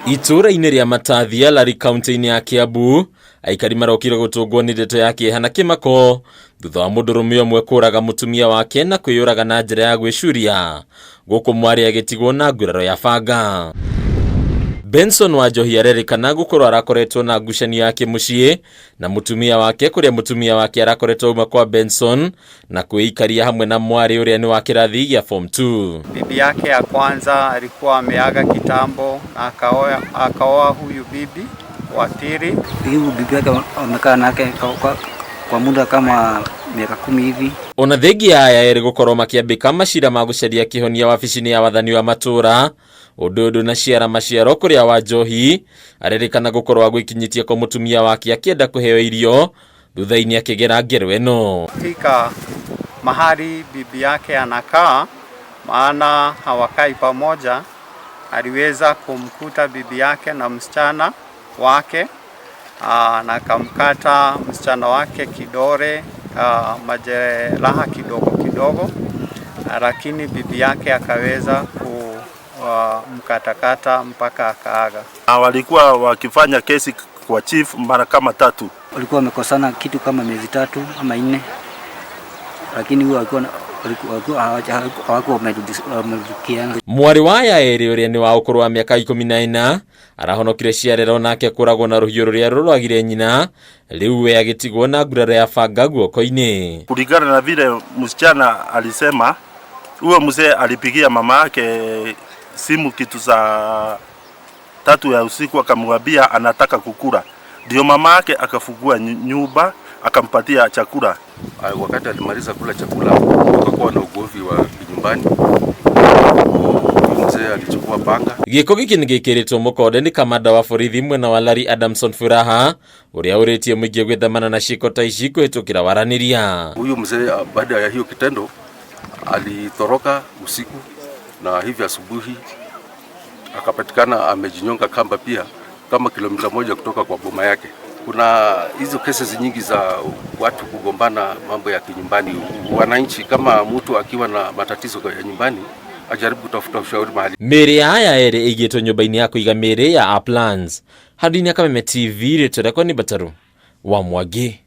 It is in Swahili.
Itura-inĩ rĩa Matathia Lari kaunti-inĩ ya Kiambu, aikari marokire gũtũngwo nĩ ndeto ya kĩeha na kĩmako thutha wa mũndũrũme ũmwe kũraga mũtumia wake na kwĩyũraga na njĩra ya gwĩcuria gũkũ mwarĩ agĩtigwo na nguraro ya banga. Benson Wanjohi arerĩkana gũkorwo arakoretwo na ngucanio ya kĩmũciĩ na mũtumia wake, kũrĩa mũtumia wake arakoretwo uma kwa Benson na kwĩikaria hamwe na mwarĩ ũrĩa nĩ wa kĩrathi gĩa form 2. Bibi yake ya kwanza alikuwa ameaga kitambo na akaoa huyu bibi wa pili. Huyu bibi yake amekaa nake kwa muda kama miaka 10 hivi. Ona thengia aya erĩ gũkorwo makĩambĩka macira ma gũcaria kĩhonia wabici-inĩ ya wathani wa matũra, ũndũ na ciara maciaro kũrĩa Wanjohi arerĩkana gũkorwo agwĩkinyĩtie kwa mũtumia wake akĩenda kũheo irio thutha-inĩ akĩgera ngero ĩno. Fika mahali bibi yake anakaa, maana hawakai pamoja, aliweza kumkuta bibi yake na msichana wake na akamkata msichana wake kidore, majeraha kidogo, lakini bibi yake akaweza kumkatakata mpaka akaaga. Walikuwa wakifanya kesi kwa chief mara kama 3. Walikuwa wamekosana kitu kama miezi 3 ama 4, lakini huyo hawakuwa wamerudiana. Mwarĩ wa aya erĩ ũrĩa nĩ wa ũkũrũ wa mĩaka 14 arahonokire ciarĩro nake kũragwo na rũhiũ rũrĩa rũrwagire nyina, rĩu we agĩtigwo na nguraro ya banga guoko-inĩ. Kulingana na vile msichana alisema, huyo mzee alipigia mama yake simu kitu saa 3 ya usiku akamwambia anataka kukula. Ndio mama yake akafungua nyumba akampatia chakula. Wakati alimaliza kula chakula akakuwa na ugomvi wa nyumbani. Mzee alichukua panga. Gĩko gĩkĩ nĩ gĩkĩrĩtwo mũkonde nĩ kamanda wa borithi mwena wa Lari Adamson Furaha, ũrĩa ũrĩtie mũingĩ gwĩthemana na ciĩko ta ici kũhĩtũkĩra waranĩria. Huyu mzee baada ya hiyo kitendo alitoroka usiku na hivi asubuhi akapatikana amejinyonga kamba pia kama kilomita 1 kutoka kwa boma yake. Kuna hizo kesi nyingi za watu kugombana mambo ya kinyumbani. Wananchi kama mtu akiwa na matatizo ya nyumbani ajaribu kutafuta ushauri mahali. Mĩrĩ ya aya erĩ ĩigĩtwo nyũmba-inĩ ya kũiga mĩrĩ ya Uplands. Handũ-inĩ ya Kameme TV, rĩtwa rĩakwa nĩ Bataru wa Mwangi.